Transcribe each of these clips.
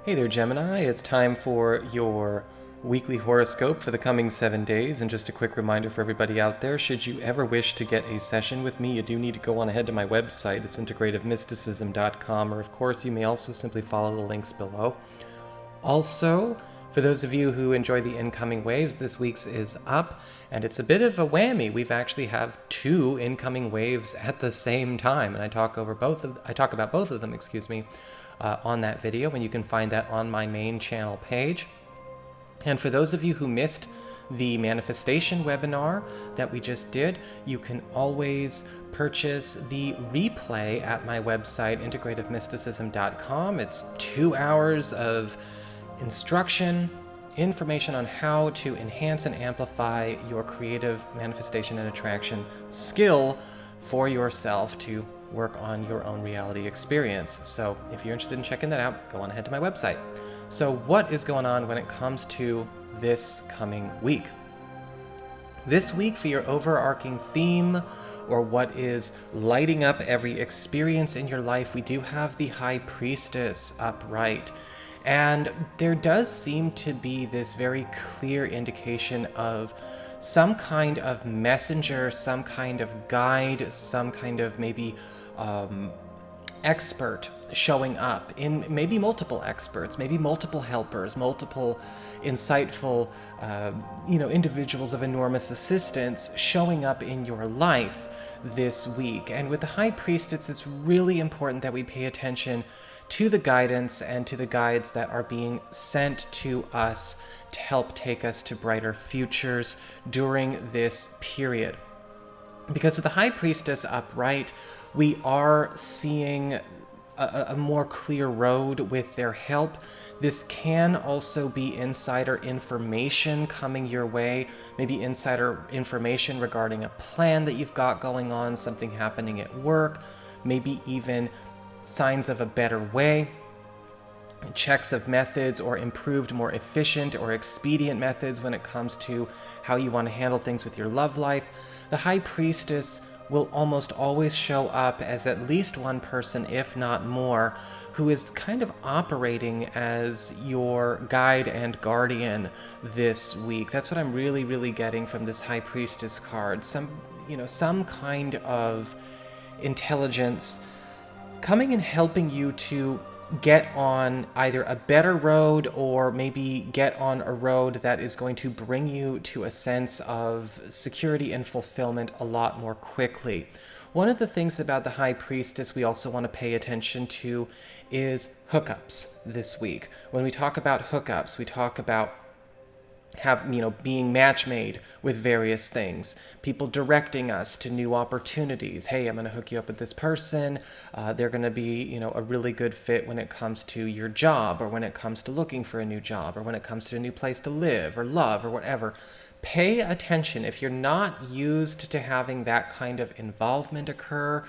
Hey there, Gemini. It's time for your weekly horoscope for the coming 7 days. And just a quick reminder for everybody out there, should you ever wish to get a session with me, you do need to go on ahead to my website. It's integrativemysticism.com, or of course, you may also simply follow the links below. Also, for those of you who enjoy the incoming waves, this week's is up, and it's a bit of a whammy. We've actually have 2 incoming waves at the same time, and I talk about both of them, on that video, and you can find that on my main channel page. And for those of you who missed the manifestation webinar that we just did, you can always purchase the replay at my website, integrativemysticism.com. It's 2 hours of instruction, information on how to enhance and amplify your creative manifestation and attraction skill for yourself to work on your own reality experience. So if you're interested in checking that out, go on ahead to my website. So what is going on when it comes to this coming week? This week, for your overarching theme, or what is lighting up every experience in your life, we do have the High Priestess upright. And there does seem to be this very clear indication of some kind of messenger, some kind of guide, some kind of maybe expert showing up, in maybe multiple experts, maybe multiple helpers, multiple insightful individuals of enormous assistance showing up in your life this week. And with the High Priestess, it's really important that we pay attention to the guidance and to the guides that are being sent to us to help take us to brighter futures during this period. Because with the High Priestess upright, we are seeing a more clear road with their help. This can also be insider information coming your way, maybe insider information regarding a plan that you've got going on, something happening at work, maybe even signs of a better way, checks of methods or improved, more efficient or expedient methods when it comes to how you want to handle things with your love life. The High Priestess will almost always show up as at least one person, if not more, who is kind of operating as your guide and guardian this week. That's what I'm really getting from this High Priestess card. Some kind of intelligence coming and helping you to get on either a better road, or maybe get on a road that is going to bring you to a sense of security and fulfillment a lot more quickly. One of the things about the High Priestess we also want to pay attention to is hookups this week. When we talk about hookups, we talk about being match made with various things, people directing us to new opportunities. Hey, I'm going to hook you up with this person. They're going to be, a really good fit when it comes to your job, or when it comes to looking for a new job, or when it comes to a new place to live or love or whatever. Pay attention. If you're not used to having that kind of involvement occur,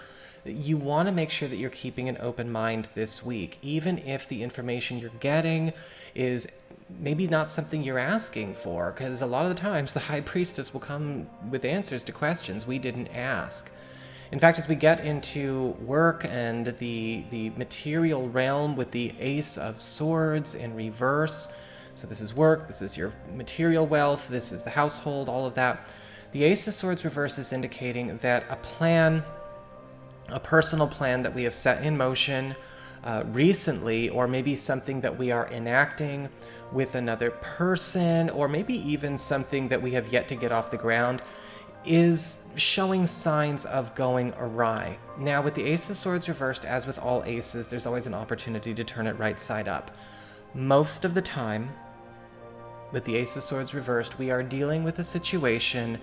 you want to make sure that you're keeping an open mind this week, even if the information you're getting is maybe not something you're asking for, because a lot of the times the High Priestess will come with answers to questions we didn't ask. In fact, as we get into work and the material realm with the Ace of Swords in reverse, so this is work, this is your material wealth, this is the household, all of that. The Ace of Swords reverse is indicating that a plan, a personal plan that we have set in motion recently, or maybe something that we are enacting with another person, or maybe even something that we have yet to get off the ground, is showing signs of going awry. Now, with the Ace of Swords reversed, as with all aces, there's always an opportunity to turn it right side up. Most of the time, with the Ace of Swords reversed, we are dealing with a situation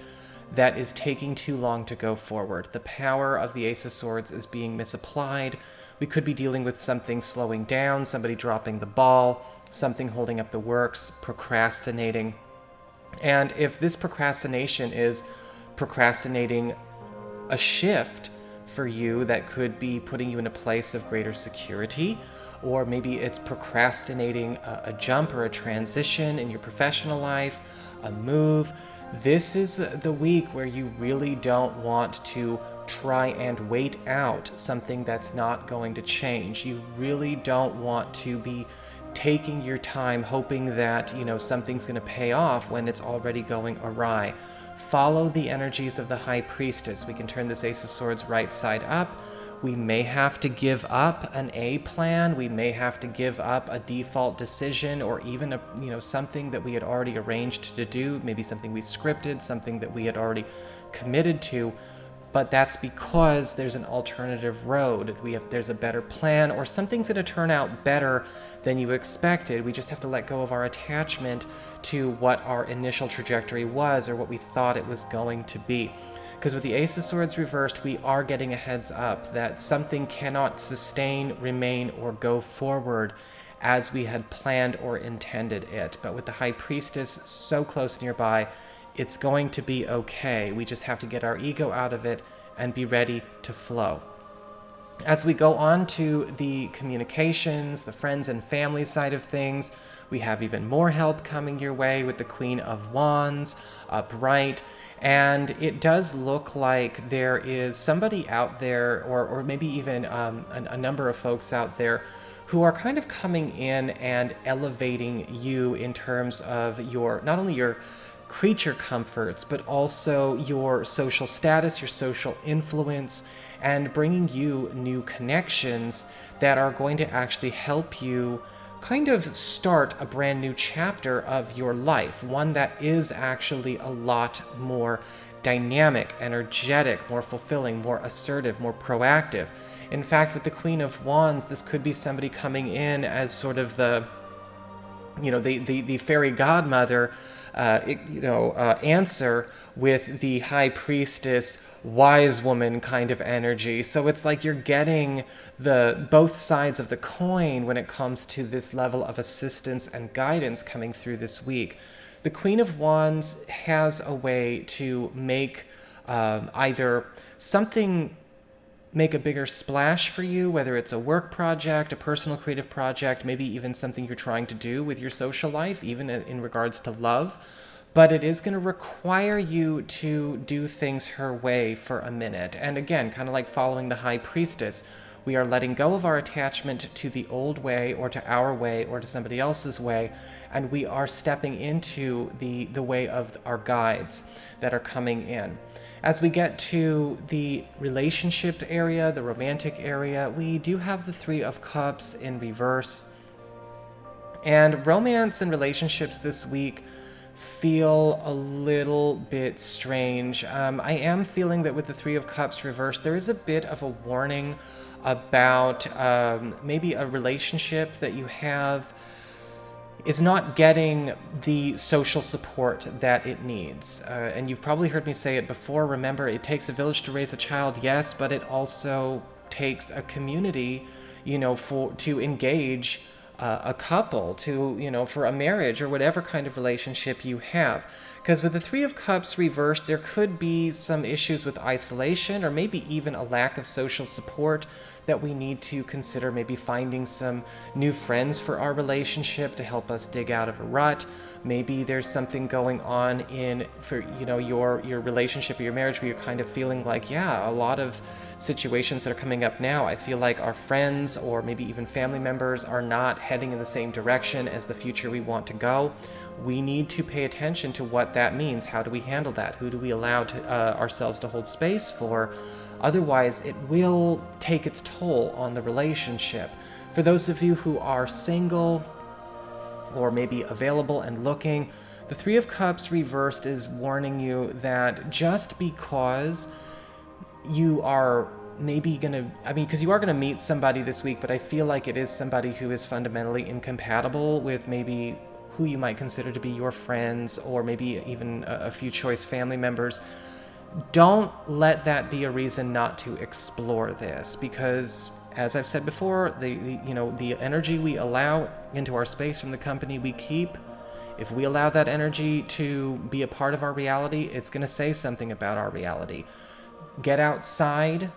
that is taking too long to go forward. The power of the Ace of Swords is being misapplied. We could be dealing with something slowing down, somebody dropping the ball, something holding up the works, procrastinating. And if this procrastination is procrastinating a shift for you that could be putting you in a place of greater security, or maybe it's procrastinating a jump or a transition in your professional life, a move, this is the week where you really don't want to try and wait out something that's not going to change. You really don't want to be taking your time, hoping that, something's going to pay off when it's already going awry. Follow the energies of the High Priestess. We can turn this Ace of Swords right side up. We may have to give up an A plan. We may have to give up a default decision, or even something that we had already arranged to do, maybe something we scripted, something that we had already committed to. But that's because there's an alternative road. There's a better plan, or something's going to turn out better than you expected. We just have to let go of our attachment to what our initial trajectory was, or what we thought it was going to be. Because with the Ace of Swords reversed, we are getting a heads up that something cannot sustain, remain, or go forward as we had planned or intended it. But with the High Priestess so close nearby, it's going to be okay. We just have to get our ego out of it and be ready to flow. As we go on to the communications, the friends and family side of things, we have even more help coming your way with the Queen of Wands upright. And it does look like there is somebody out there, or maybe even a number of folks out there who are kind of coming in and elevating you in terms of not only your creature comforts, but also your social status, your social influence, and bringing you new connections that are going to actually help you kind of start a brand new chapter of your life, one that is actually a lot more dynamic, energetic, more fulfilling, more assertive, more proactive. In fact, with the Queen of Wands, this could be somebody coming in as sort of the fairy godmother answer with the High Priestess, wise woman kind of energy. So it's like you're getting both sides of the coin when it comes to this level of assistance and guidance coming through this week. The Queen of Wands has a way to make either something make a bigger splash for you, whether it's a work project, a personal creative project, maybe even something you're trying to do with your social life, even in regards to love. But it is going to require you to do things her way for a minute. And again, kind of like following the High Priestess, we are letting go of our attachment to the old way, or to our way, or to somebody else's way, and we are stepping into the way of our guides that are coming in. As we get to the relationship area, the romantic area, we do have the Three of Cups in reverse. And romance and relationships this week feel a little bit strange. I am feeling that with the Three of Cups reversed, there is a bit of a warning about maybe a relationship that you have is not getting the social support that it needs. And you've probably heard me say it before. Remember, it takes a village to raise a child, yes, but it also takes a community, to engage a couple, for a marriage or whatever kind of relationship you have. Because with the Three of Cups reversed, there could be some issues with isolation, or maybe even a lack of social support that we need to consider, maybe finding some new friends for our relationship to help us dig out of a rut. Maybe there's something going on for your relationship or your marriage where you're kind of feeling like, a lot of situations that are coming up now, I feel like our friends or maybe even family members are not heading in the same direction as the future we want to go. We need to pay attention to what that means. How do we handle that? Who do we allow ourselves to hold space for? Otherwise, it will take its toll on the relationship. For those of you who are single or maybe available and looking, the Three of Cups reversed is warning you that just because you are maybe because you are going to meet somebody this week, but I feel like it is somebody who is fundamentally incompatible with maybe who you might consider to be your friends, or maybe even a few choice family members. Don't let that be a reason not to explore this, because as I've said before, the energy we allow into our space from the company we keep, if we allow that energy to be a part of our reality, it's going to say something about our reality. Get outside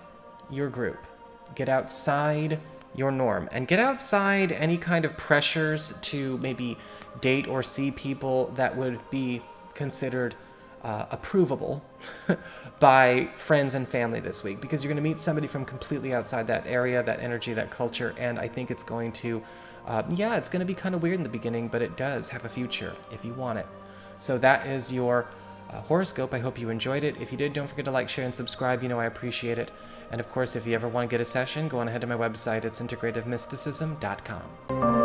your group. Get outside your norm, and get outside any kind of pressures to maybe date or see people that would be considered approvable by friends and family this week, because you're going to meet somebody from completely outside that area, that energy, that culture, and I think it's going to Yeah, it's going to be kind of weird in the beginning, but it does have a future if you want it. So that is your horoscope. I hope you enjoyed it. If you did, don't forget to like, share, and subscribe. You know I appreciate it. And of course, if you ever want to get a session, go on ahead to my website. It's integrativemysticism.com.